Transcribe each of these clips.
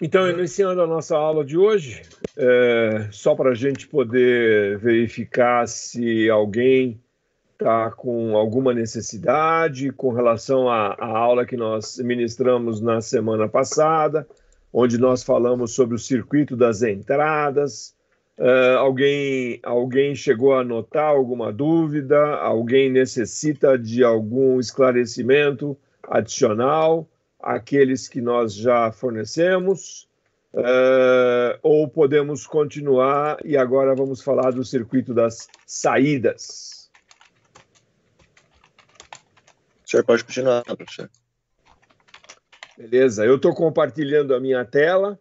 Então, iniciando a nossa aula de hoje, só para a gente poder verificar se alguém está com alguma necessidade com relação à aula que nós ministramos na semana passada, onde nós falamos sobre o circuito das entradas. Alguém chegou a anotar alguma dúvida? Alguém necessita de algum esclarecimento adicional àqueles que nós já fornecemos? Ou podemos continuar e agora vamos falar do circuito das saídas? O senhor pode continuar, professor. Beleza, eu estou compartilhando a minha tela.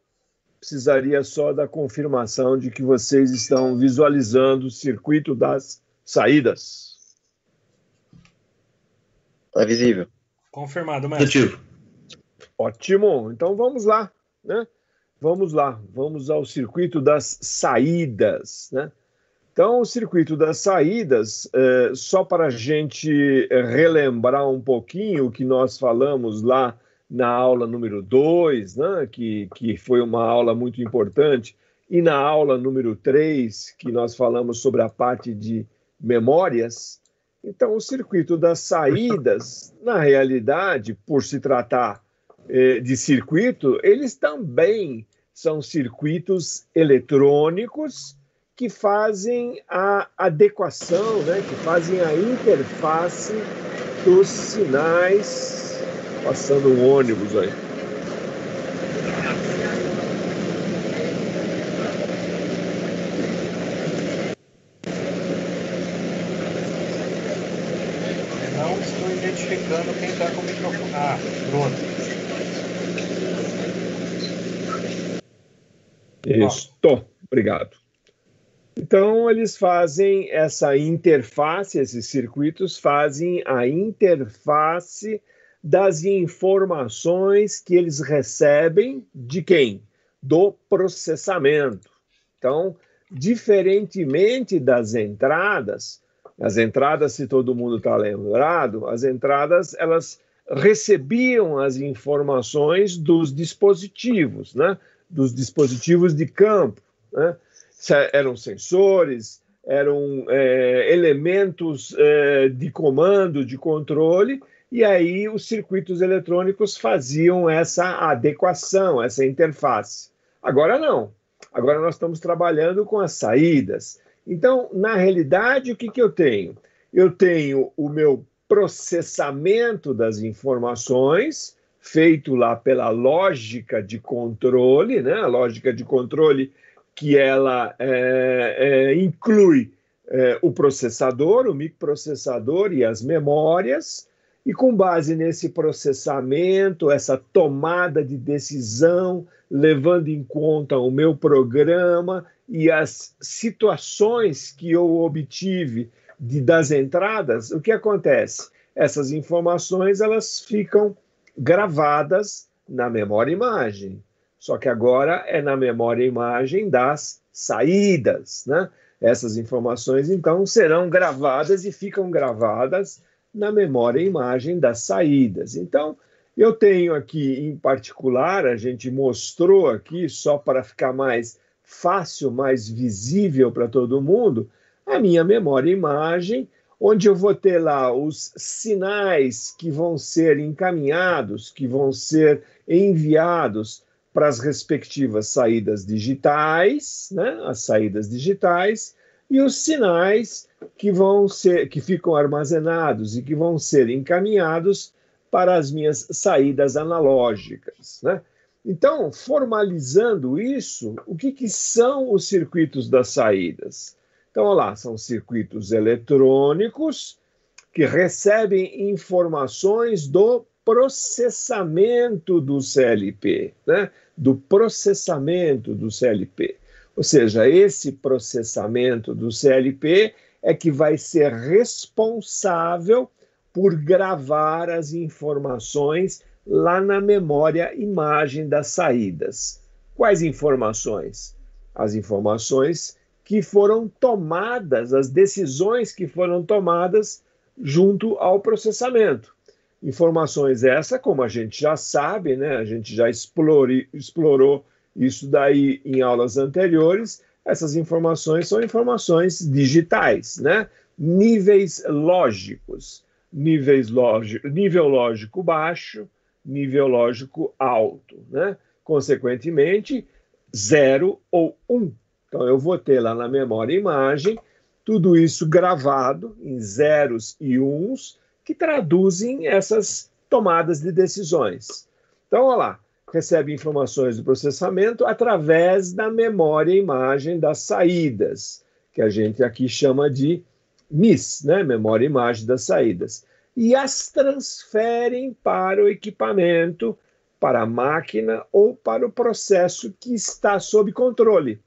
Precisaria só da confirmação de que vocês estão visualizando o circuito das saídas. Está visível. Confirmado, mestre. Ótimo, então vamos lá, né? Vamos lá, vamos ao circuito das saídas, né? Então, o circuito das saídas, só para a gente relembrar um pouquinho o que nós falamos lá na aula número 2, né, que foi uma aula muito importante, e na aula número 3, que nós falamos sobre a parte de memórias. Então, o circuito das saídas, na realidade, por se tratar de circuito, eles também são circuitos eletrônicos que fazem a adequação, né, que fazem a interface dos sinais. Passando um ônibus aí. Não estou identificando quem está com o microfone. Ah, pronto. Estou, obrigado. Então, eles fazem essa interface, esses circuitos fazem a interface das informações que eles recebem de quem? Do processamento. Então, diferentemente das entradas, as entradas, se todo mundo está lembrado, as entradas, elas recebiam as informações dos dispositivos, né? Dos dispositivos de campo, né? Eram sensores, eram elementos de comando, de controle, e aí os circuitos eletrônicos faziam essa adequação, essa interface. Agora não. Agora nós estamos trabalhando com as saídas. Então, na realidade, o que eu tenho? Eu tenho o meu processamento das informações, feito lá pela lógica de controle, né? A lógica de controle que ela inclui o processador, o microprocessador e as memórias. E com base nesse processamento, essa tomada de decisão, levando em conta o meu programa e as situações que eu obtive das entradas, o que acontece? Essas informações elas ficam gravadas na memória-imagem. Só que agora é na memória-imagem das saídas, né? Essas informações, então, serão gravadas e ficam gravadas na memória-imagem das saídas. Então, eu tenho aqui, em particular, a gente mostrou aqui, só para ficar mais fácil, mais visível para todo mundo, a minha memória-imagem, onde eu vou ter lá os sinais que vão ser encaminhados, que vão ser enviados para as respectivas saídas digitais, né? As saídas digitais, e os sinais que ficam armazenados e que vão ser encaminhados para as minhas saídas analógicas, né? Então, formalizando isso, o que são os circuitos das saídas? Então, olha lá, são circuitos eletrônicos que recebem informações do processamento do CLP, né? Do processamento do CLP. Ou seja, esse processamento do CLP é que vai ser responsável por gravar as informações lá na memória-imagem das saídas. Quais informações? As informações que foram tomadas, as decisões que foram tomadas junto ao processamento. Informações essa, como a gente já sabe, né? A gente já explorou isso daí em aulas anteriores. Essas informações são informações digitais, né? Níveis lógicos, nível lógico baixo, nível lógico alto, né? Consequentemente, 0 ou 1. Então, eu vou ter lá na memória imagem tudo isso gravado em zeros e uns, que traduzem essas tomadas de decisões. Então, olha lá, recebe informações do processamento através da memória imagem das saídas, que a gente aqui chama de MIS, né? Memória imagem das saídas. E as transferem para o equipamento, para a máquina ou para o processo que está sob controle.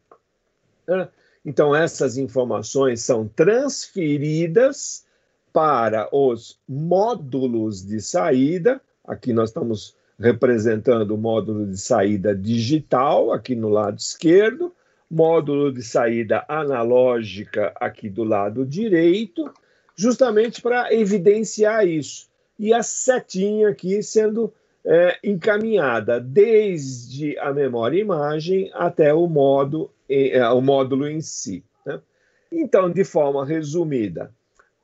Então, essas informações são transferidas para os módulos de saída. Aqui nós estamos representando o módulo de saída digital, aqui no lado esquerdo, módulo de saída analógica aqui do lado direito, justamente para evidenciar isso. E a setinha aqui sendo encaminhada desde a memória imagem até o módulo em si, né? Então, de forma resumida,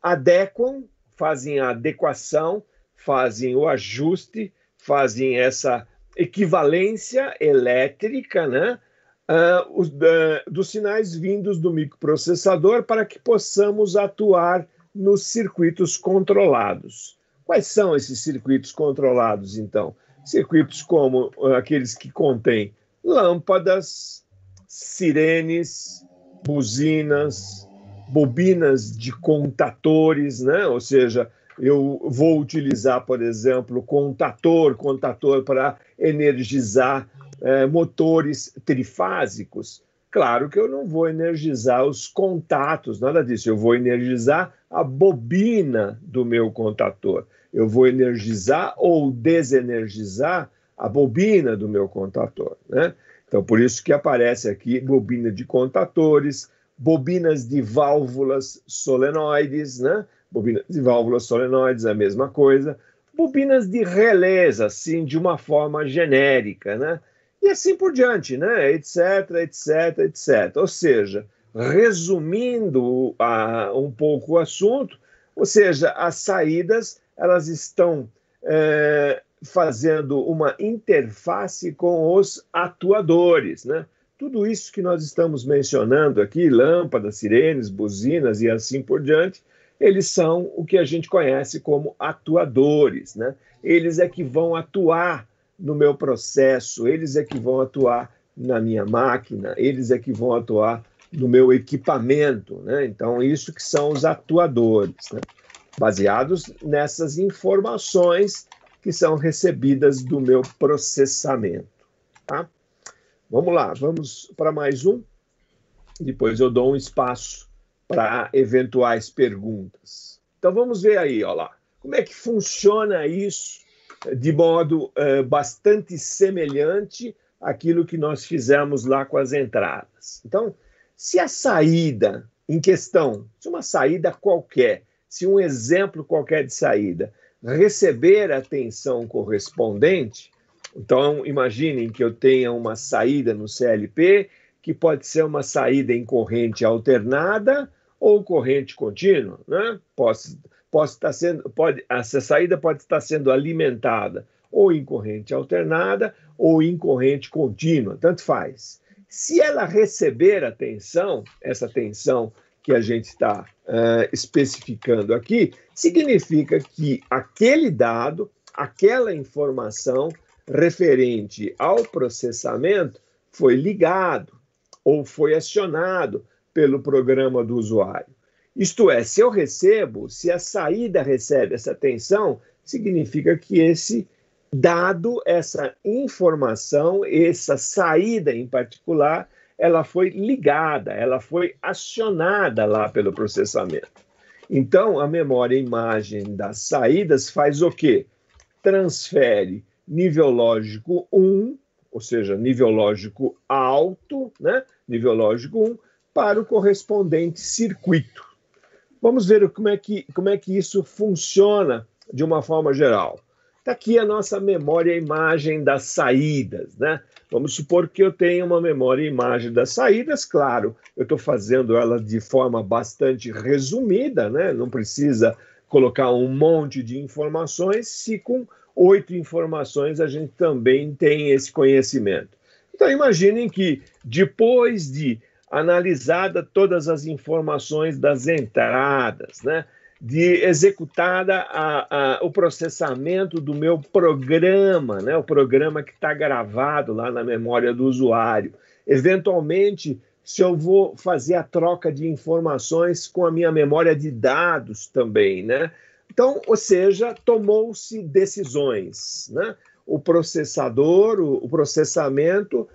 adequam, fazem a adequação, fazem o ajuste, fazem essa equivalência elétrica, né, dos sinais vindos do microprocessador para que possamos atuar nos circuitos controlados. Quais são esses circuitos controlados, então? Circuitos como aqueles que contêm lâmpadas, sirenes, buzinas, bobinas de contatores, né? Ou seja, eu vou utilizar, por exemplo, contator para energizar motores trifásicos. Claro que eu não vou energizar os contatos, nada disso. Eu vou energizar a bobina do meu contator. Eu vou energizar ou desenergizar a bobina do meu contator, né? Então, por isso que aparece aqui bobina de contatores, bobinas de válvulas solenoides, né? Bobinas de válvulas solenoides, a mesma coisa. Bobinas de relés, assim, de uma forma genérica, né? E assim por diante, né? Etc, etc, etc. Ou seja, resumindo um pouco o assunto, ou seja, as saídas, elas estão fazendo uma interface com os atuadores, né? Tudo isso que nós estamos mencionando aqui, lâmpadas, sirenes, buzinas e assim por diante, eles são o que a gente conhece como atuadores, né? Eles é que vão atuar no meu processo, eles é que vão atuar na minha máquina, eles é que vão atuar no meu equipamento, né? Então, isso que são os atuadores, né? Baseados nessas informações que são recebidas do meu processamento, tá? Vamos lá, vamos para mais um. Depois eu dou um espaço para eventuais perguntas. Então vamos ver aí, ó lá, como é que funciona isso de modo bastante semelhante àquilo que nós fizemos lá com as entradas. Então, se a saída em questão, se uma saída qualquer, se um exemplo qualquer de saída receber a tensão correspondente, então imaginem que eu tenha uma saída no CLP que pode ser uma saída em corrente alternada ou corrente contínua, né? Essa saída pode estar sendo alimentada ou em corrente alternada ou em corrente contínua, tanto faz. Se ela receber a tensão, essa tensão que a gente está especificando aqui, significa que aquele dado, aquela informação referente ao processamento foi ligado ou foi acionado pelo programa do usuário. Isto é, se a saída recebe essa tensão, significa que esse dado, essa informação, essa saída em particular, ela foi ligada, ela foi acionada lá pelo processamento. Então, a memória imagem das saídas faz o quê? Transfere nível lógico 1, ou seja, nível lógico alto, né? Nível lógico 1, para o correspondente circuito. Vamos ver como é que isso funciona de uma forma geral. Está aqui a nossa memória imagem das saídas, né? Vamos supor que eu tenha uma memória imagem das saídas, claro, eu estou fazendo ela de forma bastante resumida, né? Não precisa colocar um monte de informações, se com 8 informações a gente também tem esse conhecimento. Então, imaginem que depois de analisada todas as informações das entradas, né? De executada o processamento do meu programa, né? O programa que está gravado lá na memória do usuário. Eventualmente, se eu vou fazer a troca de informações com a minha memória de dados também, né? Então, ou seja, tomou-se decisões, né? O processador, o processamento,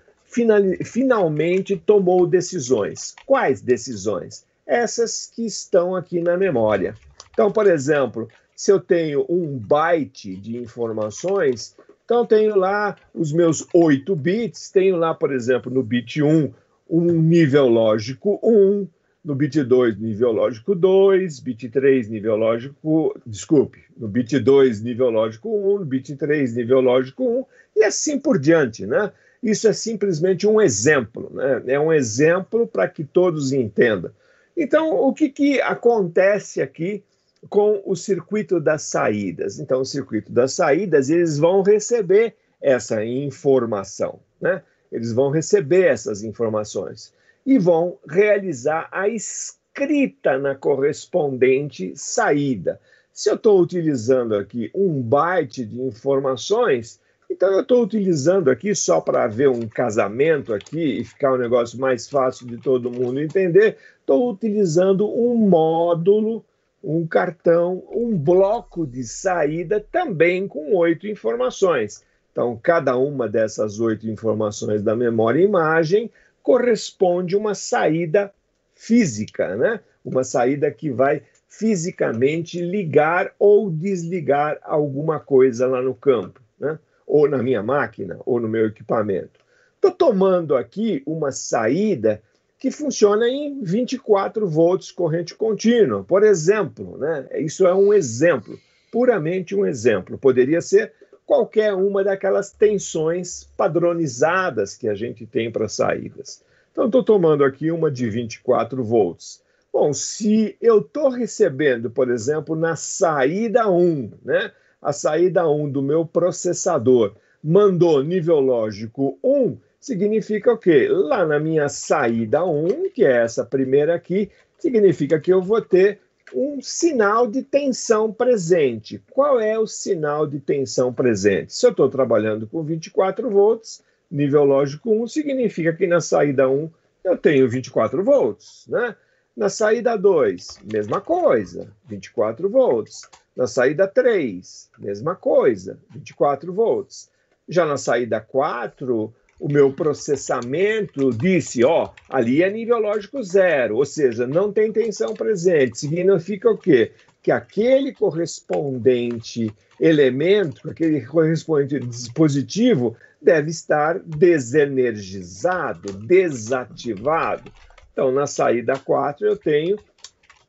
finalmente tomou decisões. Quais decisões? Essas que estão aqui na memória. Então, por exemplo, se eu tenho 1 byte de informações, então eu tenho lá os meus 8 bits, tenho lá, por exemplo, no bit 1, um nível lógico 1, no bit 2, nível lógico 2, bit 3, nível lógico... Desculpe, no bit 2, nível lógico 1, no bit 3, nível lógico 1, e assim por diante, né? Isso é simplesmente um exemplo, né? É um exemplo para que todos entendam. Então, o que acontece aqui com o circuito das saídas? Então, o circuito das saídas, eles vão receber essa informação, né? Eles vão receber essas informações e vão realizar a escrita na correspondente saída. Se eu estou utilizando aqui 1 byte de informações, então eu estou utilizando aqui, só para ver um casamento aqui e ficar um negócio mais fácil de todo mundo entender, estou utilizando um módulo, um cartão, um bloco de saída também com 8 informações. Então, cada uma dessas 8 informações da memória imagem corresponde a uma saída física, né? Uma saída que vai fisicamente ligar ou desligar alguma coisa lá no campo, né? Ou na minha máquina, ou no meu equipamento. Estou tomando aqui uma saída que funciona em 24 volts corrente contínua, por exemplo, né? Isso é um exemplo, puramente um exemplo. Poderia ser qualquer uma daquelas tensões padronizadas que a gente tem para saídas. Então, estou tomando aqui uma de 24 volts. Bom, se eu estou recebendo, por exemplo, na saída 1, né? A saída 1 do meu processador mandou nível lógico 1, significa o quê? Lá na minha saída 1, que é essa primeira aqui, significa que eu vou ter um sinal de tensão presente. Qual é o sinal de tensão presente? Se eu estou trabalhando com 24 volts, nível lógico 1, significa que na saída 1 eu tenho 24 volts, né? Na saída 2, mesma coisa, 24 volts. Na saída 3, mesma coisa, 24 volts. Já na saída 4, o meu processamento disse, ó, ali é nível lógico 0, ou seja, não tem tensão presente. Significa o quê? Que aquele correspondente elemento, aquele correspondente dispositivo deve estar desenergizado, desativado. Então, na saída 4, eu tenho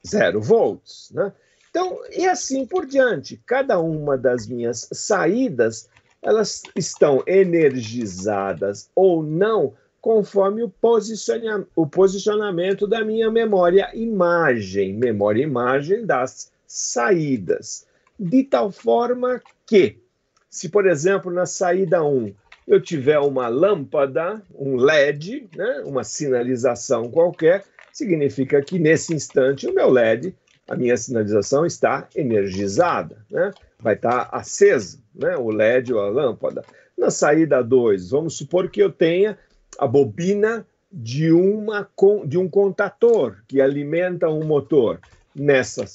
0 volts, né? Então, e assim por diante. Cada uma das minhas saídas, elas estão energizadas ou não, conforme o posicionamento da minha memória imagem das saídas. De tal forma que, se, por exemplo, na saída 1, eu tiver uma lâmpada, um LED, né, uma sinalização qualquer, significa que nesse instante o meu LED, a minha sinalização está energizada, né? Vai estar acesa, né? O LED ou a lâmpada. Na saída 2, vamos supor que eu tenha a bobina de um contator que alimenta um motor. Nessa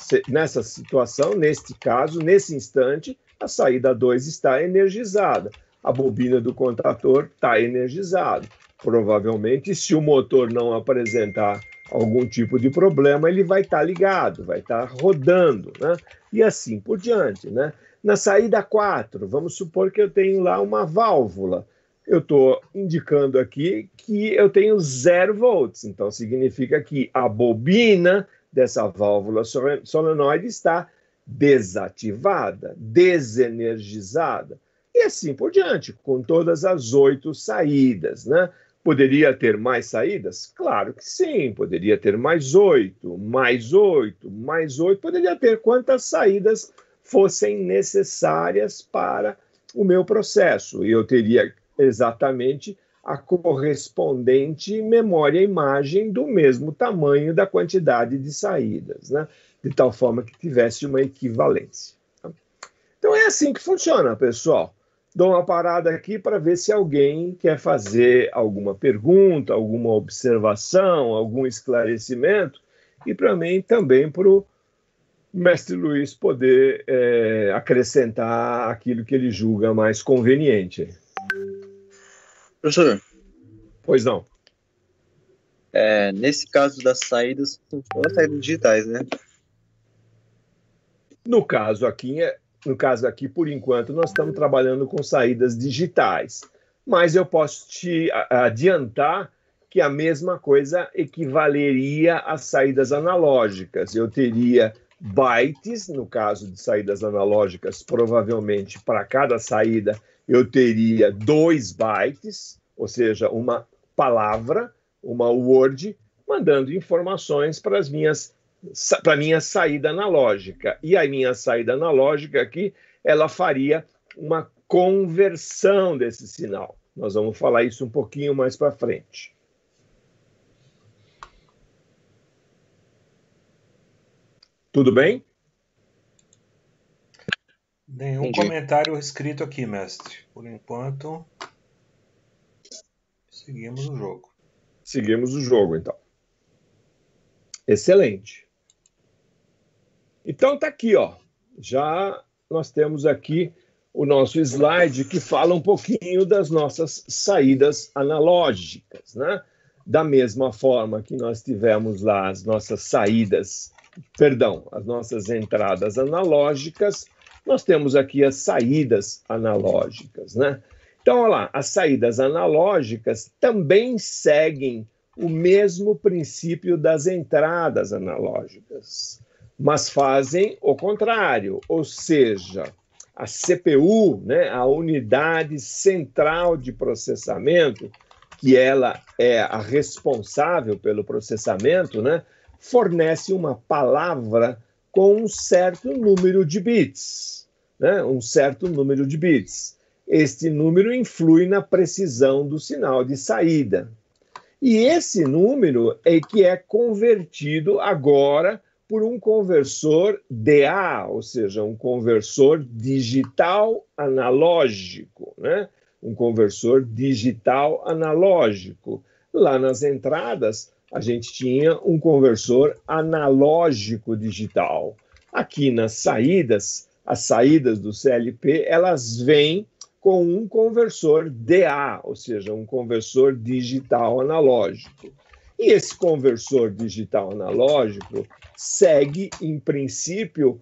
situação, neste caso, nesse instante, a saída 2 está energizada. A bobina do contator está energizada. Provavelmente, se o motor não apresentar algum tipo de problema, ele vai estar ligado, vai estar rodando, né? E assim por diante, né? Na saída 4, vamos supor que eu tenho lá uma válvula. Eu estou indicando aqui que eu tenho 0 volts, então significa que a bobina dessa válvula solenoide está desativada, desenergizada, e assim por diante, com todas as 8 saídas, né? Poderia ter mais saídas? Claro que sim, poderia ter mais 8, mais 8, mais 8, poderia ter quantas saídas fossem necessárias para o meu processo, e eu teria exatamente a correspondente memória-imagem do mesmo tamanho da quantidade de saídas, né? De tal forma que tivesse uma equivalência. Então é assim que funciona, pessoal. Dou uma parada aqui para ver se alguém quer fazer alguma pergunta, alguma observação, algum esclarecimento, e para mim também para o mestre Luiz poder acrescentar aquilo que ele julga mais conveniente. Professor, Pois não. nesse caso das saídas, são todas saídas digitais, né? No caso aqui, por enquanto, nós estamos trabalhando com saídas digitais. Mas eu posso te adiantar que a mesma coisa equivaleria às saídas analógicas. Eu teria bytes, no caso de saídas analógicas, provavelmente para cada saída eu teria 2 bytes, ou seja, uma palavra, uma word, mandando informações para a minha saída analógica. E a minha saída analógica aqui, ela faria uma conversão desse sinal. Nós vamos falar isso um pouquinho mais para frente. Tudo bem? Nenhum Entendi. comentário escrito aqui, mestre. Por enquanto, seguimos o jogo. Seguimos o jogo, então. Excelente. Então tá aqui, ó. Já nós temos aqui o nosso slide que fala um pouquinho das nossas saídas analógicas, né? Da mesma forma que nós tivemos lá as nossas as nossas entradas analógicas, nós temos aqui as saídas analógicas, né? Então, olha lá, as saídas analógicas também seguem o mesmo princípio das entradas analógicas, mas fazem o contrário, ou seja, a CPU, né, a unidade central de processamento, que ela é a responsável pelo processamento, né, fornece uma palavra com um certo número de bits, né, um certo número de bits. Este número influi na precisão do sinal de saída. E esse número é que é convertido agora por um conversor DA, ou seja, um conversor digital analógico, né? Um conversor digital analógico. Lá nas entradas, a gente tinha um conversor analógico digital. Aqui nas saídas, as saídas do CLP, elas vêm com um conversor DA, ou seja, um conversor digital analógico. E esse conversor digital analógico segue, em princípio,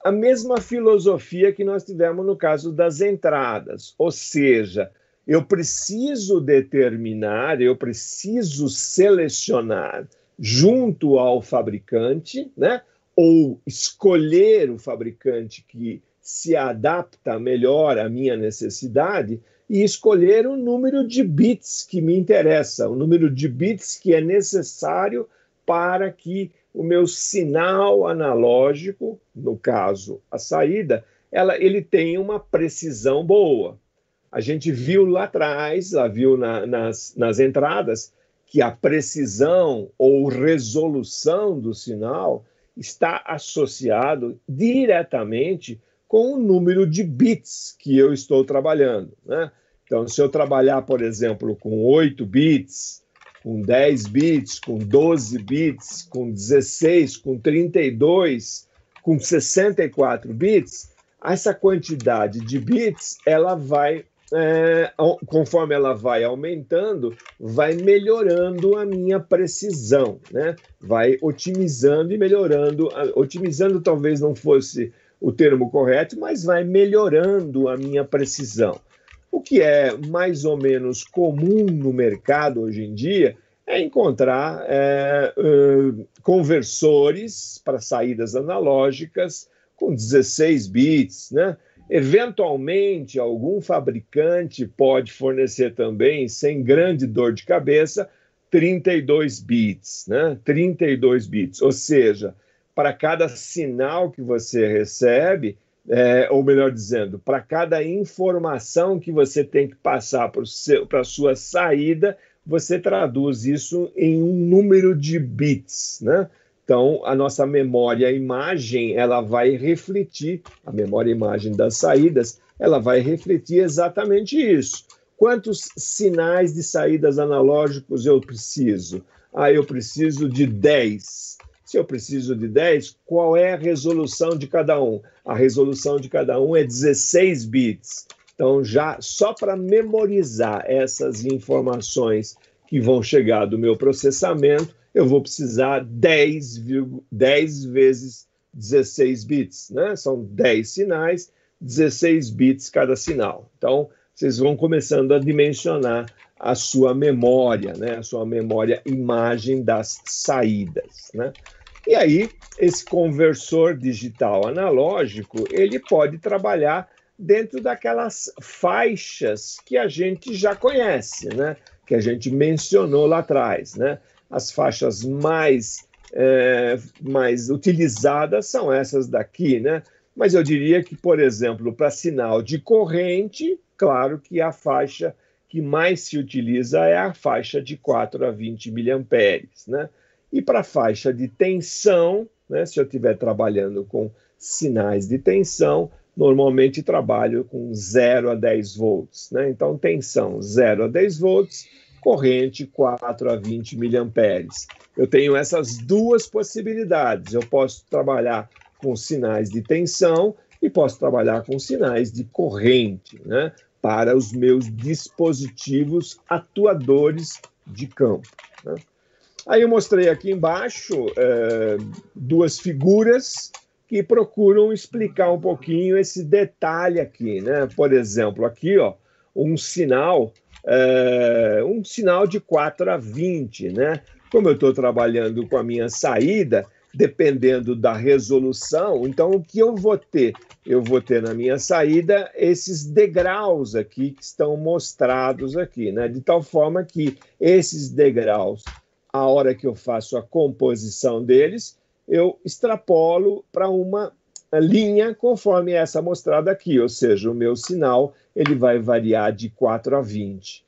a mesma filosofia que nós tivemos no caso das entradas, ou seja, eu preciso determinar, eu preciso selecionar junto ao fabricante, né, ou escolher o fabricante que se adapta melhor à minha necessidade e escolher o número de bits que me interessa, o número de bits que é necessário para que o meu sinal analógico, no caso a saída, ele tenha uma precisão boa. A gente viu lá atrás, viu nas entradas, que a precisão ou resolução do sinal está associado diretamente com o número de bits que eu estou trabalhando, né? Então, se eu trabalhar, por exemplo, com 8 bits, com 10 bits, com 12 bits, com 16, com 32, com 64 bits, essa quantidade de bits, ela vai, conforme ela vai aumentando, vai melhorando a minha precisão, né? Vai otimizando e melhorando. Otimizando talvez não fosse o termo correto, mas vai melhorando a minha precisão. O que é mais ou menos comum no mercado hoje em dia é encontrar conversores para saídas analógicas com 16 bits, né? Eventualmente, algum fabricante pode fornecer também, sem grande dor de cabeça, 32 bits, né? 32 bits, ou seja, para cada sinal que você recebe, ou melhor dizendo, para cada informação que você tem que passar para a sua saída, você traduz isso em um número de bits, né? Então, a nossa memória-imagem, ela vai refletir, a memória-imagem das saídas, ela vai refletir exatamente isso. Quantos sinais de saídas analógicos eu preciso? Eu preciso de 10. Se eu preciso de 10, qual é a resolução de cada um? A resolução de cada um é 16 bits. Então, já só para memorizar essas informações que vão chegar do meu processamento, eu vou precisar 10 vezes 16 bits, né? São 10 sinais, 16 bits cada sinal. Então, vocês vão começando a dimensionar a sua memória, né? A sua memória imagem das saídas, né? E aí, esse conversor digital analógico, ele pode trabalhar dentro daquelas faixas que a gente já conhece, né? Que a gente mencionou lá atrás, né? As faixas mais utilizadas são essas daqui, né? Mas eu diria que, por exemplo, para sinal de corrente, claro que a faixa que mais se utiliza é a faixa de 4 a 20 miliamperes, né? E para a faixa de tensão, né, se eu estiver trabalhando com sinais de tensão, normalmente trabalho com 0 a 10 volts, né? Então, tensão 0 a 10 volts, corrente 4 a 20 miliamperes. Eu tenho essas duas possibilidades. Eu posso trabalhar com sinais de tensão e posso trabalhar com sinais de corrente, né? Para os meus dispositivos atuadores de campo, né? Aí eu mostrei aqui embaixo duas figuras que procuram explicar um pouquinho esse detalhe aqui, né? Por exemplo, aqui, ó, um sinal de 4 a 20, né? Como eu estou trabalhando com a minha saída, dependendo da resolução, então o que eu vou ter? Eu vou ter na minha saída esses degraus aqui que estão mostrados aqui, né? De tal forma que esses degraus, a hora que eu faço a composição deles, eu extrapolo para uma linha conforme essa mostrada aqui, ou seja, o meu sinal ele vai variar de 4 a 20.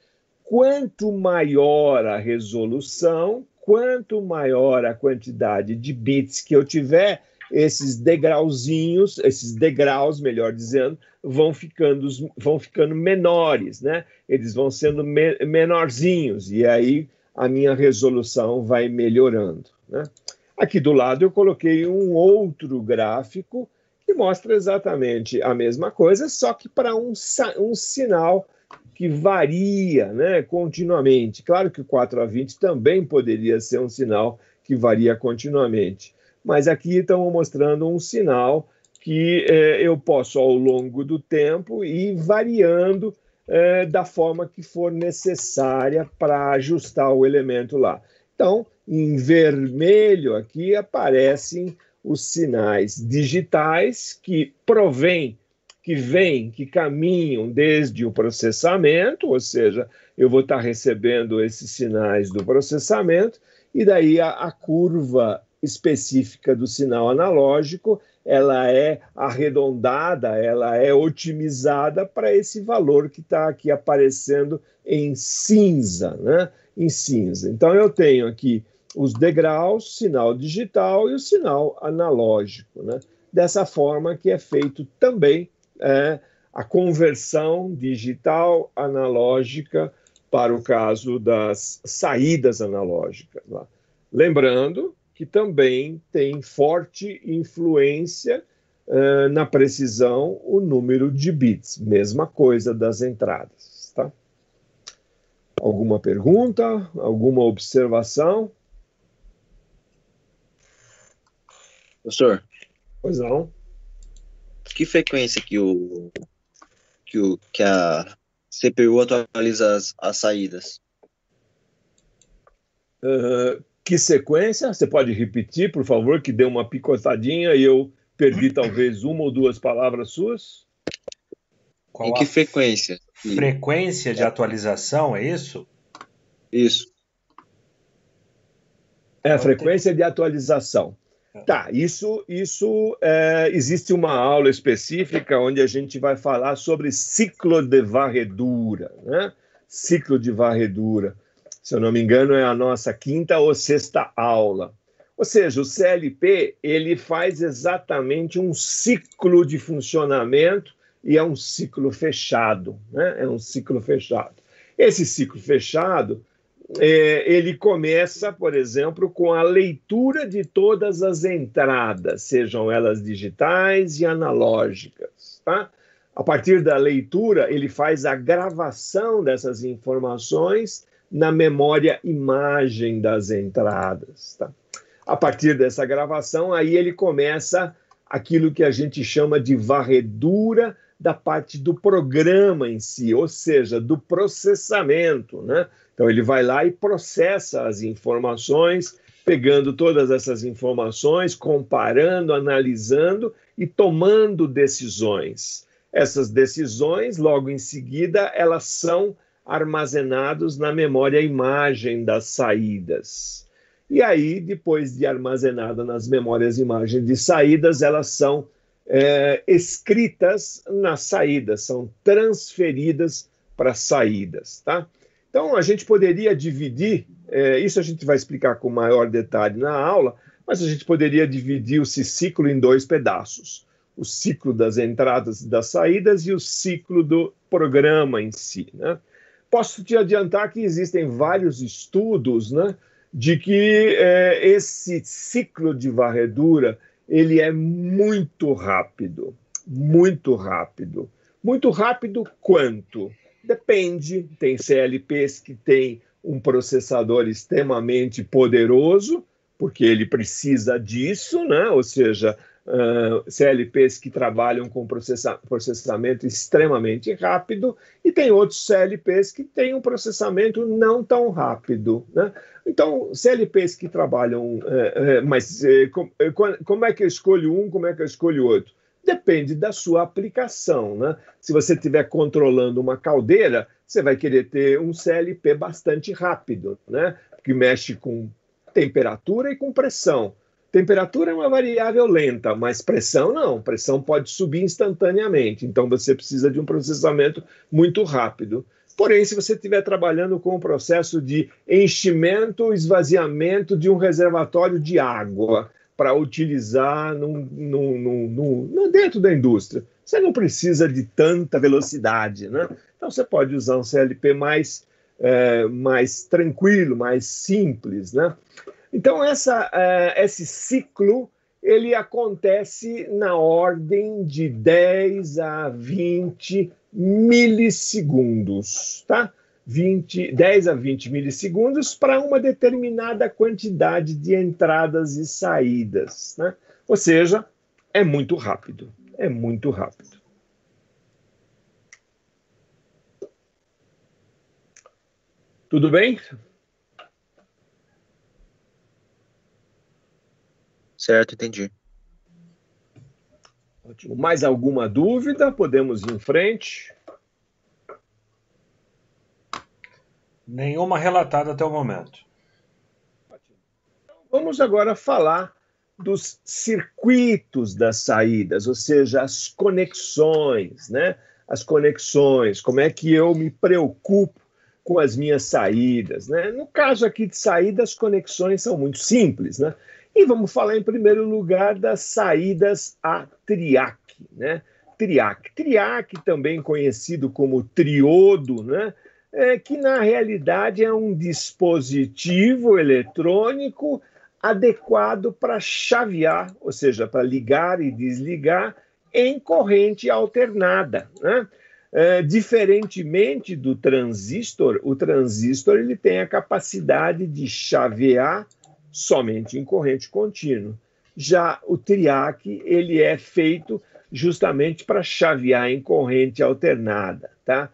Quanto maior a resolução, quanto maior a quantidade de bits que eu tiver, esses degrauzinhos, esses degraus, melhor dizendo, vão ficando menores, né? Eles vão sendo menorzinhos, e aí a minha resolução vai melhorando, né? Aqui do lado eu coloquei um outro gráfico que mostra exatamente a mesma coisa, só que para um sinal que varia, né, continuamente. Claro que o 4 a 20 também poderia ser um sinal que varia continuamente, mas aqui estamos mostrando um sinal que eu posso, ao longo do tempo, ir variando da forma que for necessária para ajustar o elemento lá. Então, em vermelho aqui aparecem os sinais digitais que que caminham desde o processamento, ou seja, eu vou estar recebendo esses sinais do processamento, e daí a curva específica do sinal analógico, ela é arredondada, ela é otimizada para esse valor que está aqui aparecendo em cinza, né? Em cinza. Então, eu tenho aqui os degraus, sinal digital e o sinal analógico, né? Dessa forma que é feito também a conversão digital analógica para o caso das saídas analógicas. Lá. Lembrando que também tem forte influência na precisão o número de bits, mesma coisa das entradas. Tá? Alguma pergunta? Alguma observação? Professor, Pois não. que frequência que a CPU atualiza as saídas? Que sequência? Você pode repetir, por favor, que deu uma picotadinha e eu perdi talvez uma ou duas palavras suas. Em que frequência? Frequência de atualização, é isso? Isso. Frequência de atualização. Tá, isso existe uma aula específica onde a gente vai falar sobre ciclo de varredura, né? Ciclo de varredura. Se eu não me engano, é a nossa quinta ou sexta aula. Ou seja, o CLP, ele faz exatamente um ciclo de funcionamento e é um ciclo fechado, né? É um ciclo fechado. Esse ciclo fechado, ele começa, por exemplo, com a leitura de todas as entradas, sejam elas digitais e analógicas, tá? A partir da leitura, ele faz a gravação dessas informações na memória imagem das entradas, tá? A partir dessa gravação, aí ele começa aquilo que a gente chama de varredura da parte do programa em si, ou seja, do processamento, né? Então, ele vai lá e processa as informações, pegando todas essas informações, comparando, analisando e tomando decisões. Essas decisões, logo em seguida, elas são armazenadas na memória imagem das saídas. E aí, depois de armazenada nas memórias imagem de saídas, elas são escritas nas saídas, são transferidas para saídas, tá? Então, a gente poderia dividir, isso a gente vai explicar com maior detalhe na aula, mas a gente poderia dividir esse ciclo em dois pedaços. O ciclo das entradas e das saídas e o ciclo do programa em si, né? Posso te adiantar que existem vários estudos, né, de que esse ciclo de varredura ele é muito rápido. Muito rápido. Muito rápido quanto? Depende. Tem CLPs que têm um processador extremamente poderoso, porque ele precisa disso, né? Ou seja, CLPs que trabalham com processamento extremamente rápido, e tem outros CLPs que têm um processamento não tão rápido, né? Então, CLPs que trabalham, como é que eu escolho um, como é que eu escolho outro? Depende da sua aplicação, né? Se você estiver controlando uma caldeira, você vai querer ter um CLP bastante rápido, né? Que mexe com temperatura e com pressão. Temperatura é uma variável lenta, mas pressão não. Pressão pode subir instantaneamente, então você precisa de um processamento muito rápido. Porém, se você estiver trabalhando com o processo de enchimento, esvaziamento de um reservatório de água para utilizar dentro da indústria, você não precisa de tanta velocidade, né? Então, você pode usar um CLP mais tranquilo, mais simples, né? Então, esse ciclo ele acontece na ordem de 10 a 20 milissegundos, tá? 10 a 20 milissegundos para uma determinada quantidade de entradas e saídas, né? Ou seja, é muito rápido, é muito rápido. Tudo bem? Certo, entendi. Ótimo. Mais alguma dúvida? Podemos ir em frente? Nenhuma relatada até o momento. Vamos agora falar dos circuitos das saídas, ou seja, as conexões, né? As conexões, como é que eu me preocupo com as minhas saídas, né? No caso aqui de saída, as conexões são muito simples, né? E vamos falar em primeiro lugar das saídas a TRIAC, né? TRIAC, também conhecido como triodo, né? Que na realidade é um dispositivo eletrônico adequado para chavear, ou seja, para ligar e desligar em corrente alternada, né? Diferentemente do transistor, o transistor ele tem a capacidade de chavear somente em corrente contínua. Já o TRIAC ele é feito justamente para chavear em corrente alternada, tá?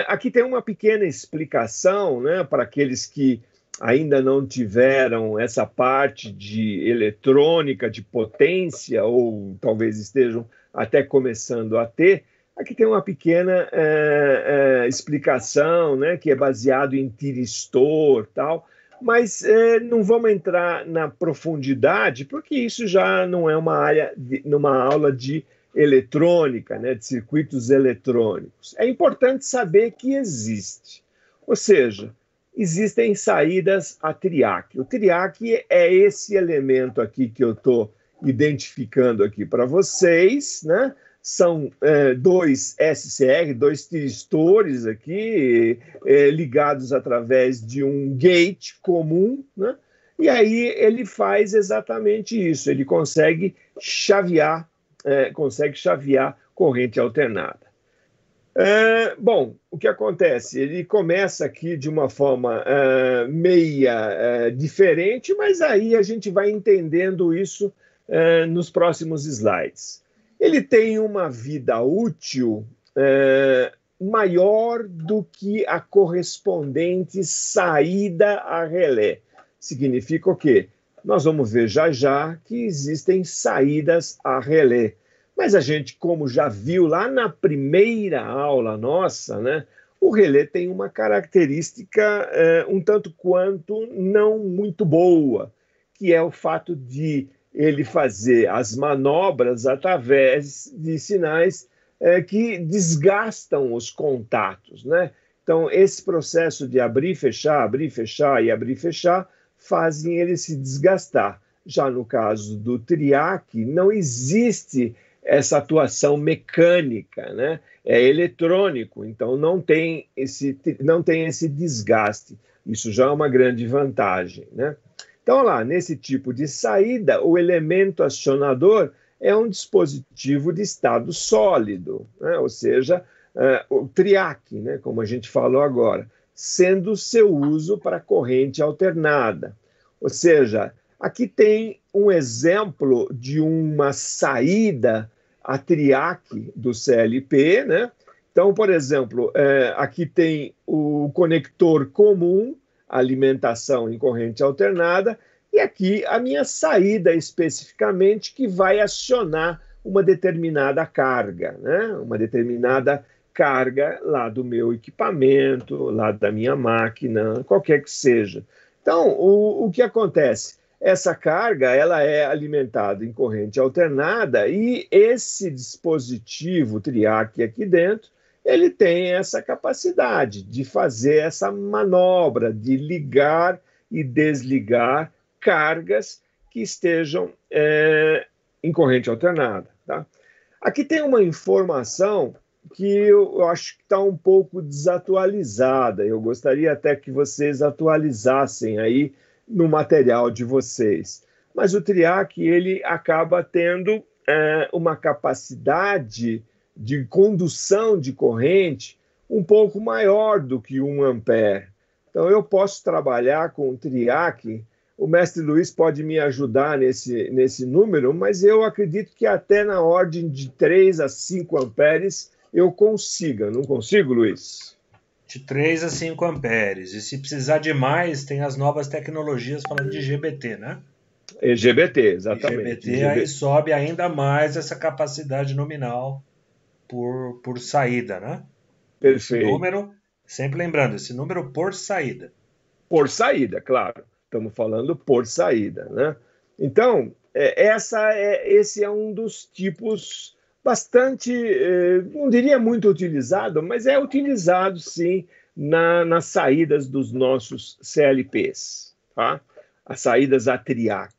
Aqui tem uma pequena explicação, né, para aqueles que ainda não tiveram essa parte de eletrônica, de potência, ou talvez estejam até começando a ter, aqui tem uma pequena explicação, né, que é baseado em tiristor, tal, mas não vamos entrar na profundidade, porque isso já não é numa aula de eletrônica, né, de circuitos eletrônicos. É importante saber que existe, ou seja, existem saídas a triac. O triac é esse elemento aqui que eu estou identificando aqui para vocês, né? São dois SCR, dois tiristores aqui, ligados através de um gate comum, né? E aí ele faz exatamente isso, ele consegue chavear corrente alternada. Bom, o que acontece? Ele começa aqui de uma forma meia diferente, mas aí a gente vai entendendo isso nos próximos slides. Ele tem uma vida útil maior do que a correspondente saída a relé. Significa o quê? Nós vamos ver já já que existem saídas a relé. Mas a gente, como já viu lá na primeira aula nossa, né, o relé tem uma característica um tanto quanto não muito boa, que é o fato de ele fazer as manobras através de sinais que desgastam os contatos, né? Então, esse processo de abrir e fechar e abrir e fechar, fazem ele se desgastar. Já no caso do triac, não existe essa atuação mecânica, né? É eletrônico, então não tem esse desgaste. Isso já é uma grande vantagem, né? Então, lá, nesse tipo de saída, o elemento acionador é um dispositivo de estado sólido, né? Ou seja, o triac, né? Como a gente falou agora, sendo seu uso para corrente alternada. Ou seja, aqui tem um exemplo de uma saída a triac do CLP, né? Então, por exemplo, aqui tem o conector comum, alimentação em corrente alternada, e aqui a minha saída especificamente que vai acionar uma determinada carga, né? Uma determinada carga lá do meu equipamento, lá da minha máquina, qualquer que seja. Então, o que acontece? Essa carga ela é alimentada em corrente alternada e esse dispositivo triac aqui dentro ele tem essa capacidade de fazer essa manobra de ligar e desligar cargas que estejam em corrente alternada. Tá? Aqui tem uma informação que eu acho que está um pouco desatualizada. Eu gostaria até que vocês atualizassem aí no material de vocês. Mas o triac ele acaba tendo uma capacidade de condução de corrente um pouco maior do que 1 ampere. Então, eu posso trabalhar com o triac, o mestre Luiz pode me ajudar nesse número, mas eu acredito que até na ordem de 3 a 5 amperes eu consiga. Não consigo, Luiz? De 3 a 5 amperes. E se precisar de mais, tem as novas tecnologias falando de GBT, né? GBT, exatamente. GBT aí sobe ainda mais essa capacidade nominal por saída, né? Perfeito. Esse número, sempre lembrando, esse número por saída. Por saída, claro. Estamos falando por saída, né? Então, esse é um dos tipos bastante, não diria muito utilizado, mas é utilizado, sim, nas saídas dos nossos CLPs, tá? As saídas a triac.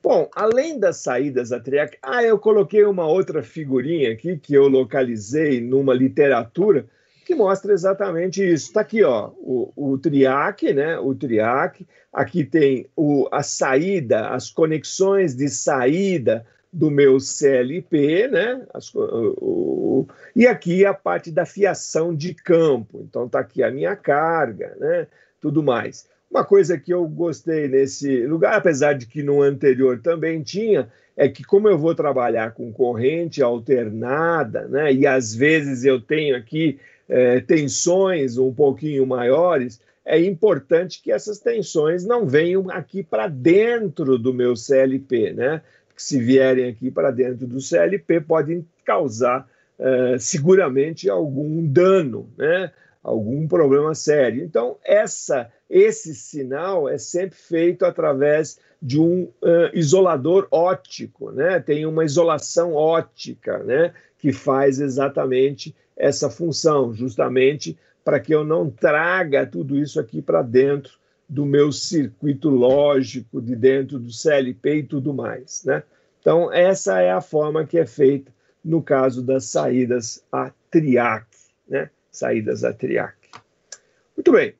Bom, além das saídas a triac, eu coloquei uma outra figurinha aqui que eu localizei numa literatura que mostra exatamente isso. Está aqui, ó, o triac, né? O triac. Aqui tem a saída, as conexões de saída do meu CLP, né? E aqui a parte da fiação de campo. Então está aqui a minha carga, né? Tudo mais. Uma coisa que eu gostei nesse lugar, apesar de que no anterior também tinha, é que como eu vou trabalhar com corrente alternada, né, e às vezes eu tenho aqui tensões um pouquinho maiores, é importante que essas tensões não venham aqui para dentro do meu CLP, né? Porque se vierem aqui para dentro do CLP, podem causar seguramente algum dano, né? Algum problema sério. Então, esse sinal é sempre feito através de um isolador óptico, né? Tem uma isolação óptica, né? Que faz exatamente essa função, justamente para que eu não traga tudo isso aqui para dentro do meu circuito lógico, de dentro do CLP e tudo mais, né? Então, essa é a forma que é feita no caso das saídas a TRIAC, né? Saídas a TRIAC. Muito bem.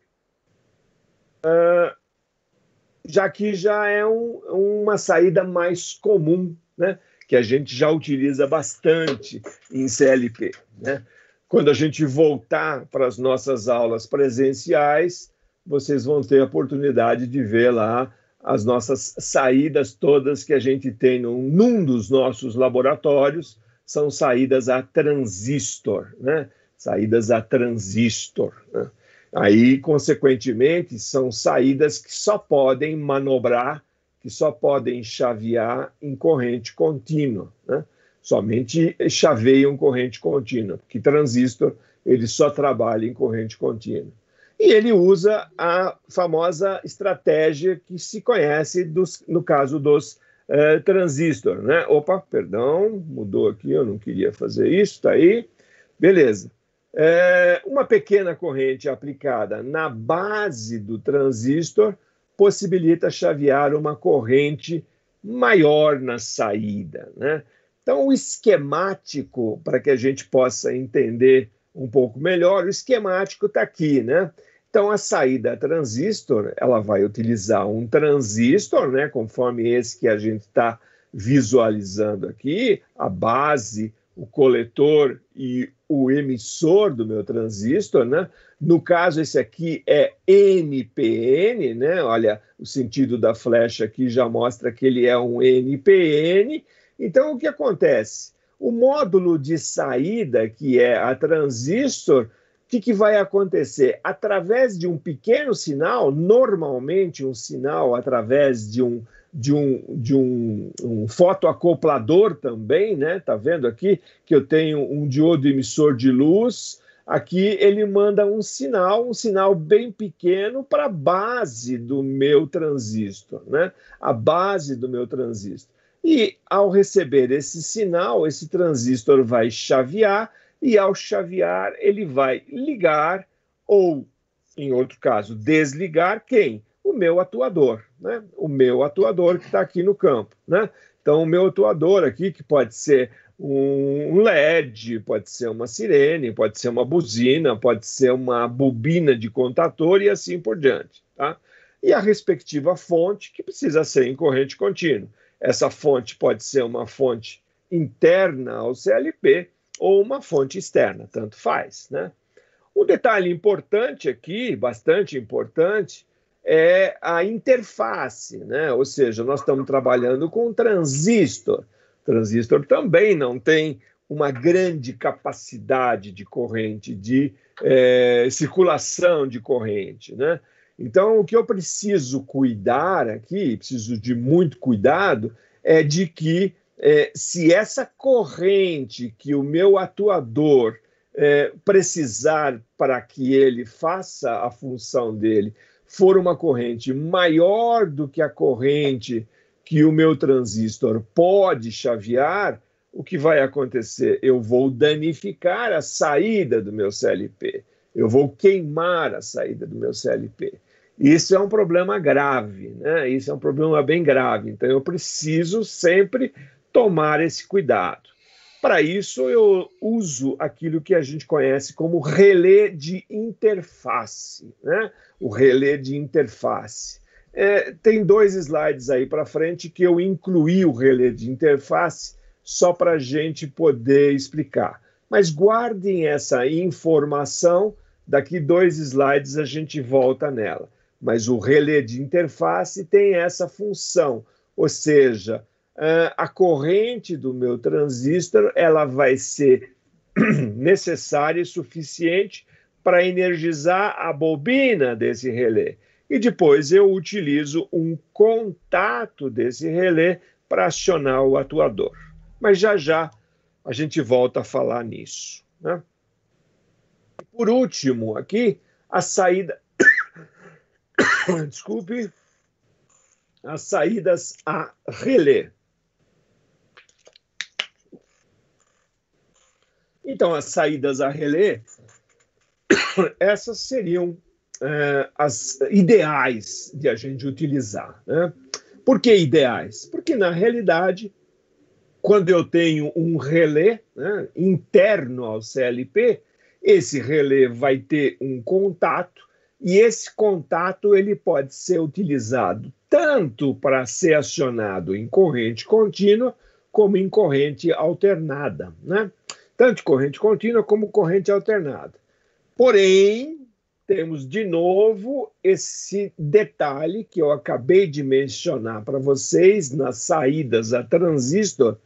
Já que já é uma saída mais comum, né? Que a gente já utiliza bastante em CLP, né? Quando a gente voltar para as nossas aulas presenciais, vocês vão ter a oportunidade de ver lá as nossas saídas todas que a gente tem num dos nossos laboratórios, são saídas a transistor, né? Saídas a transistor, né? Aí, consequentemente, são saídas que só podem manobrar, que só podem chavear em corrente contínua, né? Somente chaveiam corrente contínua, porque transistor ele só trabalha em corrente contínua. E ele usa a famosa estratégia que se conhece no caso dos transistor, né? Opa, perdão, mudou aqui, eu não queria fazer isso, está aí. Beleza. Uma pequena corrente aplicada na base do transistor possibilita chavear uma corrente maior na saída, né? Então, o esquemático, para que a gente possa entender um pouco melhor, o esquemático está aqui, né? Então, a saída a transistor, ela vai utilizar um transistor, né? Conforme esse que a gente está visualizando aqui, a base, o coletor e o emissor do meu transistor, né? No caso, esse aqui é NPN, né? Olha, o sentido da flecha aqui já mostra que ele é um NPN. Então, o que acontece? O módulo de saída, que é a transistor, o que vai acontecer? Através de um pequeno sinal, normalmente um sinal através de um fotoacoplador também, né? Tá vendo aqui que eu tenho um diodo emissor de luz. Aqui ele manda um sinal bem pequeno para a base do meu transistor, né? A base do meu transistor. E ao receber esse sinal, esse transistor vai chavear, e ao chavear ele vai ligar ou, em outro caso, desligar quem? O meu atuador, né? O meu atuador que está aqui no campo, né? Então, o meu atuador aqui, que pode ser um LED, pode ser uma sirene, pode ser uma buzina, pode ser uma bobina de contator e assim por diante, tá? E a respectiva fonte, que precisa ser em corrente contínua. Essa fonte pode ser uma fonte interna ao CLP ou uma fonte externa, tanto faz, né? Um detalhe importante aqui, bastante importante, é a interface, né? Ou seja, nós estamos trabalhando com um transistor. O transistor também não tem uma grande capacidade de corrente, de circulação de corrente, né? Então, o que eu preciso cuidar aqui, preciso de muito cuidado, é de que se essa corrente que o meu atuador precisar para que ele faça a função dele for uma corrente maior do que a corrente que o meu transistor pode chavear, o que vai acontecer? Eu vou danificar a saída do meu CLP, eu vou queimar a saída do meu CLP. Isso é um problema grave, né? Isso é um problema bem grave. Então, eu preciso sempre tomar esse cuidado. Para isso, eu uso aquilo que a gente conhece como relé de interface, né? O relé de interface. Tem 2 slides aí para frente que eu incluí o relé de interface só para a gente poder explicar. Mas guardem essa informação, daqui 2 slides a gente volta nela. Mas o relé de interface tem essa função, ou seja, a corrente do meu transistor ela vai ser necessária e suficiente para energizar a bobina desse relé. E depois eu utilizo um contato desse relé para acionar o atuador. Mas já já a gente volta a falar nisso, né? Por último, aqui, a saída... Desculpe. As saídas a relé. Então, as saídas a relé, essas seriam as ideais de a gente utilizar, né? Por que ideais? Porque, na realidade, quando eu tenho um relé, né, interno ao CLP, esse relé vai ter um contato, e esse contato ele pode ser utilizado tanto para ser acionado em corrente contínua, como em corrente alternada, né? Tanto corrente contínua como corrente alternada. Porém, temos de novo esse detalhe que eu acabei de mencionar para vocês nas saídas a transistor,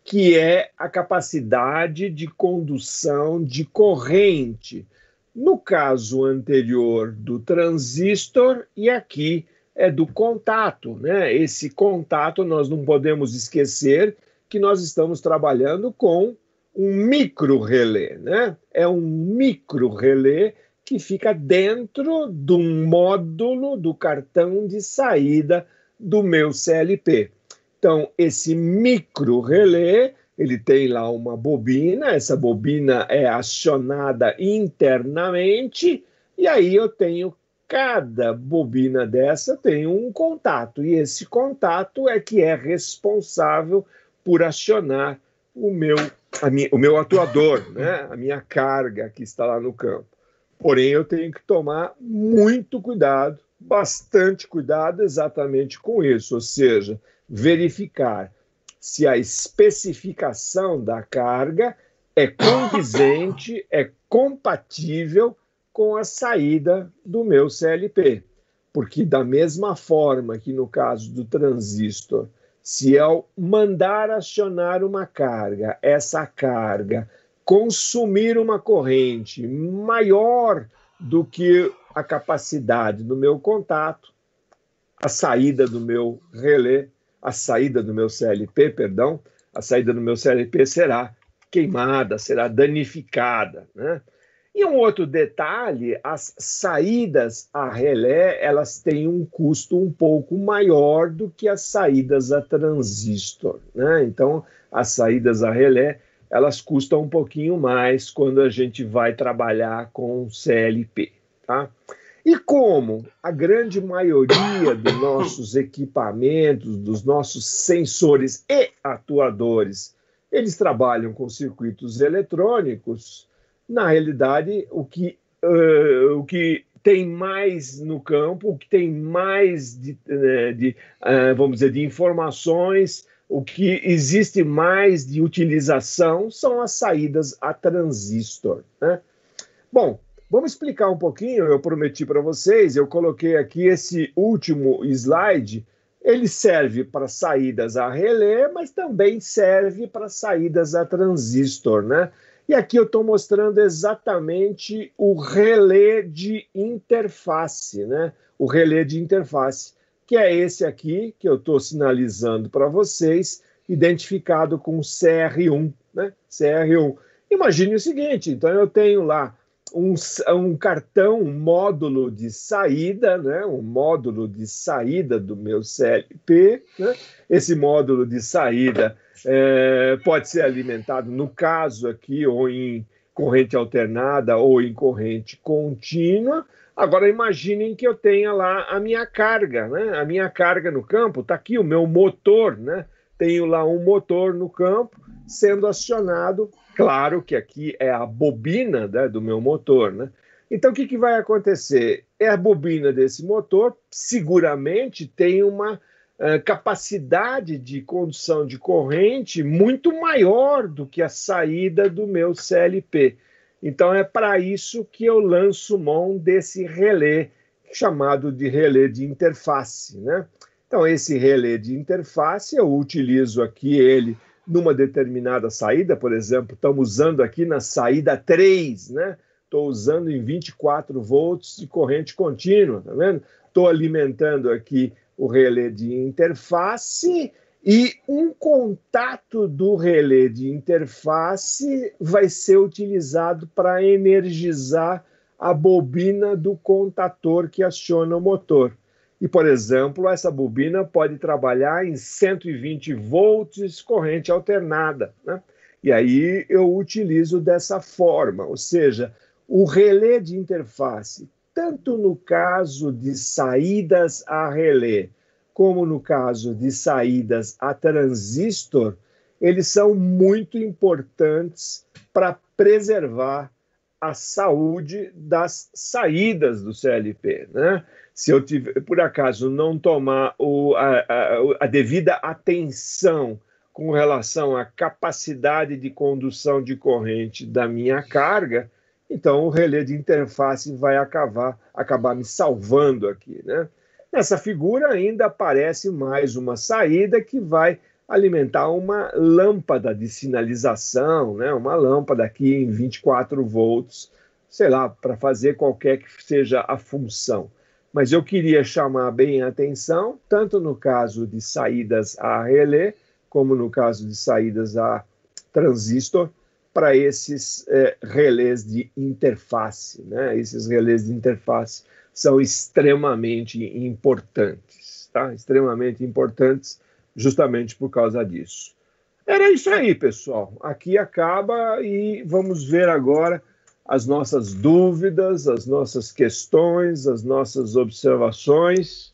que é a capacidade de condução de corrente. No caso anterior do transistor, e aqui é do contato, né? Esse contato, nós não podemos esquecer que nós estamos trabalhando com um micro-relé, né? É um micro-relé que fica dentro de um módulo do cartão de saída do meu CLP. Então, esse micro-relé, ele tem lá uma bobina, essa bobina é acionada internamente, e aí eu tenho, cada bobina dessa tem um contato, e esse contato é que é responsável por acionar o meu atuador, né? A minha carga que está lá no campo. Porém, eu tenho que tomar muito cuidado, bastante cuidado exatamente com isso, ou seja, verificar se a especificação da carga é condizente, é compatível com a saída do meu CLP. Porque da mesma forma que no caso do transistor, se eu mandar acionar uma carga, essa carga consumir uma corrente maior do que a capacidade do meu contato, a saída do meu relé, a saída do meu CLP, perdão, a saída do meu CLP será queimada, será danificada, né? E um outro detalhe, as saídas a relé, elas têm um custo um pouco maior do que as saídas a transistor, né? Então, as saídas a relé, elas custam um pouquinho mais quando a gente vai trabalhar com CLP, tá? E como a grande maioria dos nossos equipamentos, dos nossos sensores e atuadores, eles trabalham com circuitos eletrônicos, na realidade, o que tem mais no campo, o que tem mais vamos dizer, de informações, o que existe mais de utilização são as saídas a transistor, né? Bom, vamos explicar um pouquinho, eu prometi para vocês, eu coloquei aqui esse último slide, ele serve para saídas a relé, mas também serve para saídas a transistor, né? E aqui eu estou mostrando exatamente o relé de interface, né? O relé de interface, que é esse aqui, que eu estou sinalizando para vocês, identificado com CR1, né? CR1. Imagine o seguinte, então eu tenho lá um cartão, um módulo de saída, né? Um módulo de saída do meu CLP, né? Esse módulo de saída pode ser alimentado, no caso aqui, ou em corrente alternada ou em corrente contínua. Agora, imaginem que eu tenha lá a minha carga, né? A minha carga no campo, está aqui o meu motor, né? Tenho lá um motor no campo sendo acionado. Claro que aqui é a bobina, né, do meu motor, né? Então, o que vai acontecer? A bobina desse motor seguramente tem uma capacidade de condução de corrente muito maior do que a saída do meu CLP. Então, é para isso que eu lanço mão desse relé, chamado de relé de interface, né? Então, esse relé de interface, eu utilizo aqui ele numa determinada saída, por exemplo, estamos usando aqui na saída 3, né? Estou usando em 24 volts de corrente contínua, tá vendo? Estou alimentando aqui o relé de interface e um contato do relé de interface vai ser utilizado para energizar a bobina do contator que aciona o motor. E, por exemplo, essa bobina pode trabalhar em 120 volts corrente alternada, né? E aí eu utilizo dessa forma, ou seja, o relé de interface, tanto no caso de saídas a relé, como no caso de saídas a transistor, eles são muito importantes para preservar a saúde das saídas do CLP, né? Se eu tiver, por acaso, não tomar a devida atenção com relação à capacidade de condução de corrente da minha carga, então o relé de interface vai acabar me salvando aqui, né? Nessa figura ainda aparece mais uma saída que vai alimentar uma lâmpada de sinalização, né? Uma lâmpada aqui em 24 volts, sei lá, para fazer qualquer que seja a função. Mas eu queria chamar bem a atenção, tanto no caso de saídas a relé, como no caso de saídas a transistor, para esses relés de interface, né? Esses relés de interface são extremamente importantes, tá? Extremamente importantes justamente por causa disso. Era isso aí, pessoal. Aqui acaba e vamos ver agora as nossas dúvidas, as nossas questões, as nossas observações.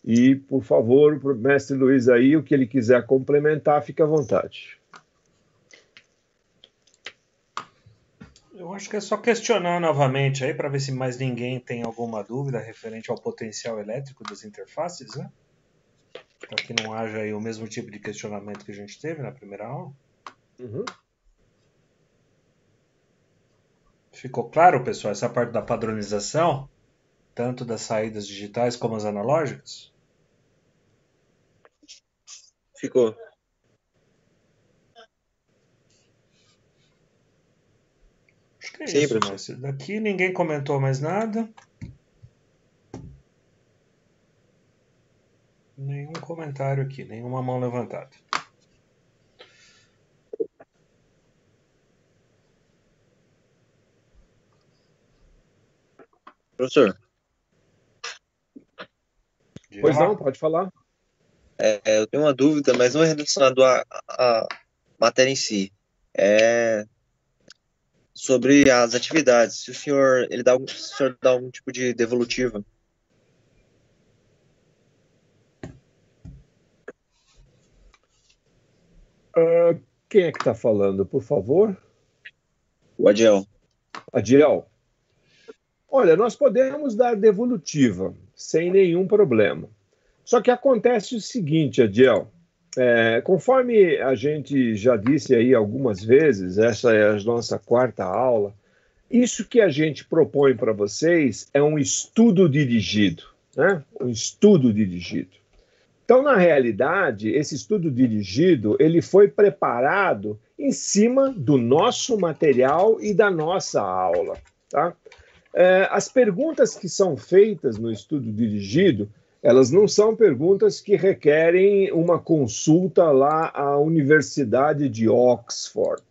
E, por favor, para o mestre Luiz aí, o que ele quiser complementar, fique à vontade. Eu acho que é só questionar novamente aí para ver se mais ninguém tem alguma dúvida referente ao potencial elétrico das interfaces, né? Para que não haja aí o mesmo tipo de questionamento que a gente teve na primeira aula. Uhum. Ficou claro, pessoal, essa parte da padronização, tanto das saídas digitais como as analógicas? Ficou. Acho que é Sim, isso, professor. mestre. Daqui ninguém comentou mais nada. Nenhum comentário aqui, nenhuma mão levantada. Professor, Pois não, pode falar. eu tenho uma dúvida, mas não é relacionado à matéria em si. É sobre as atividades. Se o senhor, se o senhor dá algum tipo de devolutiva. Quem é que está falando, por favor? O Adiel. Adiel. Olha, nós podemos dar devolutiva, sem nenhum problema. Só que acontece o seguinte, Adiel, conforme a gente já disse aí algumas vezes, essa é a nossa quarta aula, isso que a gente propõe para vocês é um estudo dirigido, né? Um estudo dirigido. Então, na realidade, esse estudo dirigido, ele foi preparado em cima do nosso material e da nossa aula, tá? As perguntas que são feitas no estudo dirigido, elas não são perguntas que requerem uma consulta lá à Universidade de Oxford.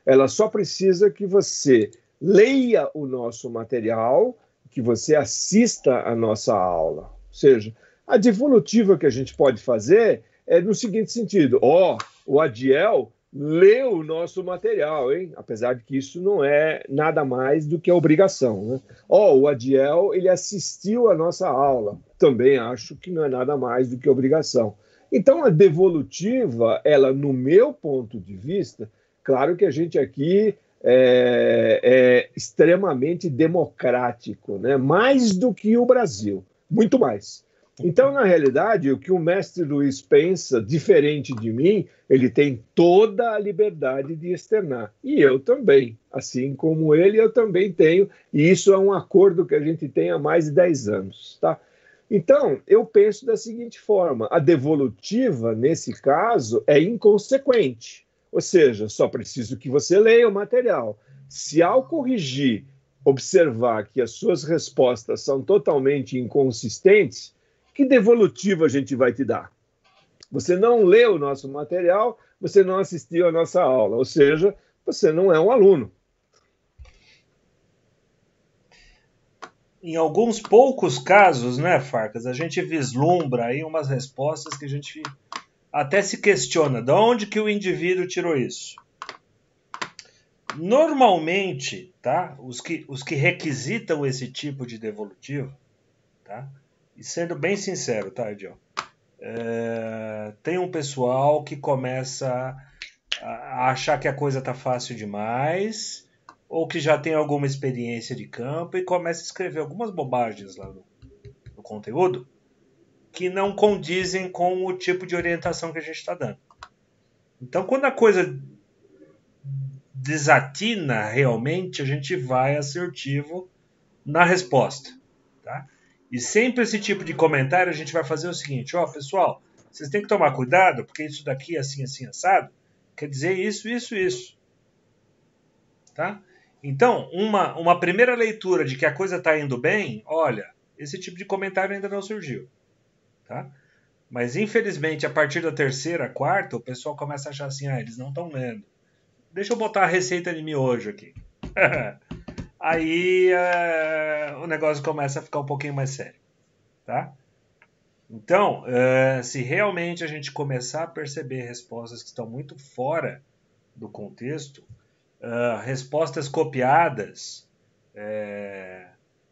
Ela só precisa que você leia o nosso material, que você assista a nossa aula. Ou seja, a devolutiva que a gente pode fazer é no seguinte sentido: o Adiel leu o nosso material, hein? Apesar de que isso não é nada mais do que a obrigação, né? O Adiel, ele assistiu a nossa aula. Também acho que não é nada mais do que obrigação. Então, a devolutiva, ela, no meu ponto de vista, claro que a gente aqui é extremamente democrático, né? Mais do que o Brasil, muito mais. Então, na realidade, o que o mestre Luiz pensa, diferente de mim, ele tem toda a liberdade de externar. E eu também, assim como ele, eu também tenho, e isso é um acordo que a gente tem há mais de 10 anos, tá? Então, eu penso da seguinte forma: a devolutiva, nesse caso, é inconsequente. Ou seja, só preciso que você leia o material. Se ao corrigir, observar que as suas respostas são totalmente inconsistentes, que devolutiva a gente vai te dar? Você não leu o nosso material, você não assistiu a nossa aula, ou seja, você não é um aluno. Em alguns poucos casos, né, Farcas, a gente vislumbra aí umas respostas que a gente até se questiona de onde que o indivíduo tirou isso. Normalmente, tá, os que requisitam esse tipo de devolutivo, tá, e sendo bem sincero, tá, Ediel, tem um pessoal que começa a achar que a coisa está fácil demais, ou que já tem alguma experiência de campo e começa a escrever algumas bobagens lá no conteúdo que não condizem com o tipo de orientação que a gente está dando. Então, quando a coisa desatina realmente, a gente vai assertivo na resposta. Tá? E sempre esse tipo de comentário a gente vai fazer o seguinte: ó, pessoal, vocês têm que tomar cuidado, porque isso daqui assim, assim, assado, quer dizer isso, isso, isso. Tá? Então, uma primeira leitura de que a coisa está indo bem, olha, esse tipo de comentário ainda não surgiu. Tá? Mas, infelizmente, a partir da terceira, quarta, o pessoal começa a achar assim, eles não estão lendo. Deixa eu botar a receita de miojo aqui. Aí o negócio começa a ficar um pouquinho mais sério. Tá? Então, se realmente a gente começar a perceber respostas que estão muito fora do contexto, respostas copiadas,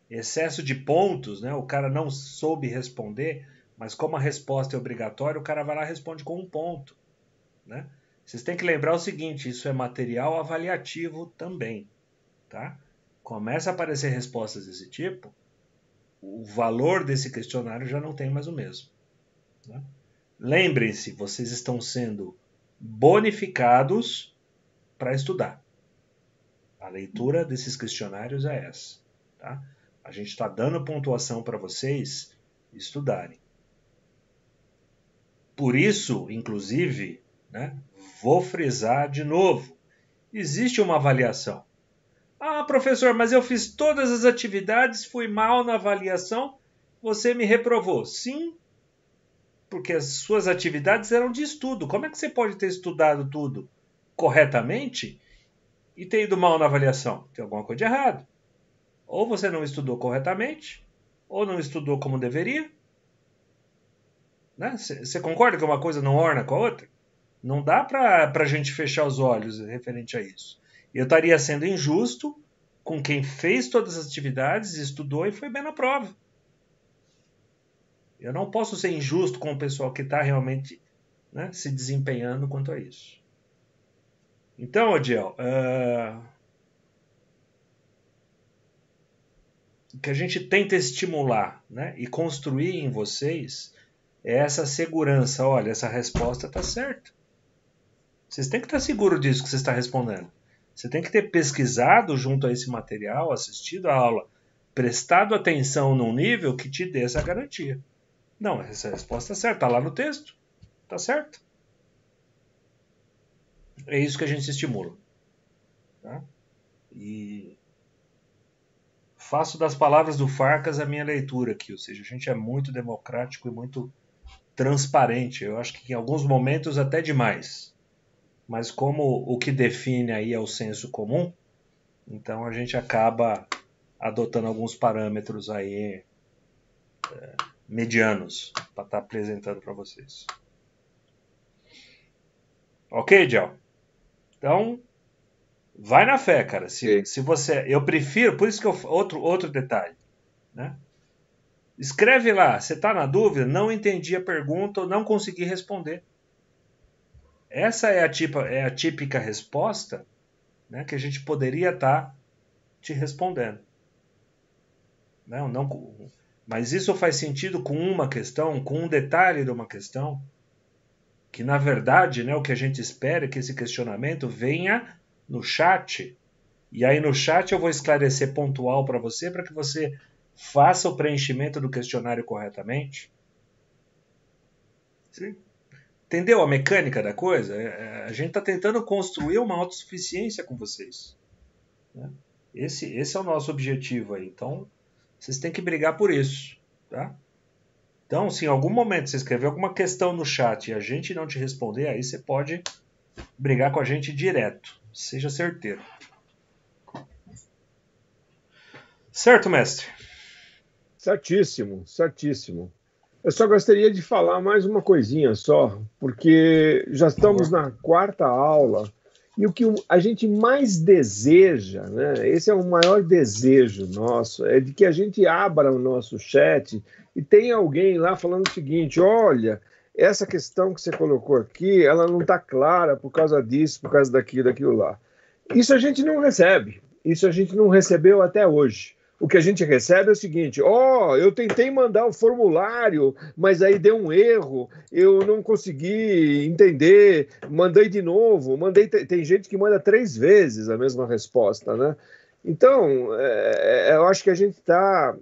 excesso de pontos, né? O cara não soube responder, mas como a resposta é obrigatória, o cara vai lá e responde com 1 ponto. Né? Vocês têm que lembrar o seguinte: isso é material avaliativo também. Tá? Começa a aparecer respostas desse tipo, o valor desse questionário já não tem mais o mesmo. Né? Lembrem-se, vocês estão sendo bonificados para estudar. A leitura desses questionários é essa. Tá? A gente está dando pontuação para vocês estudarem. Por isso, inclusive, né, vou frisar de novo, existe uma avaliação. Ah, professor, mas eu fiz todas as atividades, fui mal na avaliação, você me reprovou. Sim, porque as suas atividades eram de estudo. Como é que você pode ter estudado tudo corretamente e ter ido mal na avaliação? Tem alguma coisa de errado. Ou você não estudou corretamente, ou não estudou como deveria. Né? Você concorda que uma coisa não orna com a outra? Não dá para a gente fechar os olhos referente a isso. Eu estaria sendo injusto com quem fez todas as atividades, estudou e foi bem na prova. Eu não posso ser injusto com o pessoal que está realmente, né, se desempenhando quanto a isso. Então, Odiel, o que a gente tenta estimular, né, e construir em vocês é essa segurança. Olha, essa resposta está certa. Vocês têm que estar seguros disso que você está respondendo. Você tem que ter pesquisado junto a esse material, assistido a aula, prestado atenção num nível que te dê essa garantia. Não, essa resposta está certa, está lá no texto. Está certo. É isso que a gente se estimula. Tá? E faço das palavras do Farcas a minha leitura aqui, ou seja, a gente é muito democrático e muito transparente. Eu acho que em alguns momentos até demais. Mas como o que define aí é o senso comum, então a gente acaba adotando alguns parâmetros aí medianos para estar apresentando para vocês. Ok, Gel? Então, vai na fé, cara. Se você, eu prefiro, por isso que outro detalhe, né? Escreve lá, você está na dúvida, não entendi a pergunta ou não consegui responder. Essa é a típica resposta, né, que a gente poderia estar te respondendo. Mas isso faz sentido com uma questão, com um detalhe de uma questão, que na verdade, né, o que a gente espera é que esse questionamento venha no chat, e aí no chat eu vou esclarecer pontual para você que você faça o preenchimento do questionário corretamente. Sim. Entendeu a mecânica da coisa? A gente está tentando construir uma autossuficiência com vocês. Né? Esse é o nosso objetivo aí. Então, vocês têm que brigar por isso. Tá? Então, se em algum momento você escrever alguma questão no chat e a gente não te responder, aí você pode brigar com a gente direto. Seja certeiro. Certo, mestre? Certíssimo, certíssimo. Eu só gostaria de falar mais uma coisinha só, porque já estamos na 4ª aula e o que a gente mais deseja, né, esse é o maior desejo nosso, é de que a gente abra o nosso chat e tenha alguém lá falando o seguinte: olha, essa questão que você colocou aqui, ela não está clara por causa disso, por causa daquilo lá. Isso a gente não recebe, isso a gente não recebeu até hoje. O que a gente recebe é o seguinte: eu tentei mandar o formulário, mas aí deu um erro, eu não consegui entender, mandei de novo, tem gente que manda 3 vezes a mesma resposta, né? Então, eu acho que a gente tá,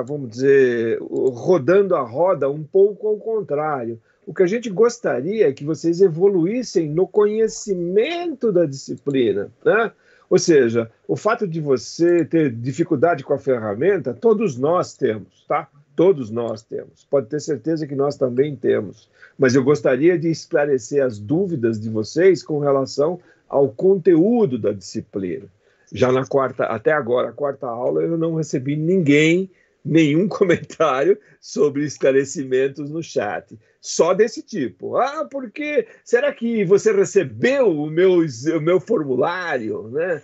vamos dizer, rodando a roda um pouco ao contrário. O que a gente gostaria é que vocês evoluíssem no conhecimento da disciplina, né? Ou seja, o fato de você ter dificuldade com a ferramenta, todos nós temos, tá? Todos nós temos. Pode ter certeza que nós também temos. Mas eu gostaria de esclarecer as dúvidas de vocês com relação ao conteúdo da disciplina. Já na até agora, a 4ª aula, eu não recebi nenhum comentário sobre esclarecimentos no chat. Só desse tipo. Porque será que você recebeu o meu formulário, né?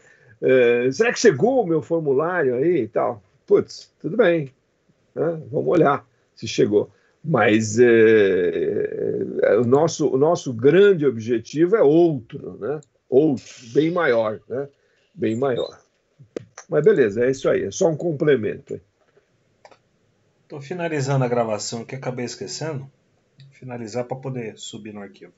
Será que chegou o meu formulário aí e tal? Putz, tudo bem. Né? Vamos olhar se chegou. Mas o nosso grande objetivo é outro, né? Outro, bem maior, né? Bem maior. Mas beleza, é isso aí. É só um complemento. Estou finalizando a gravação aqui, acabei esquecendo. Finalizar para poder subir no arquivo.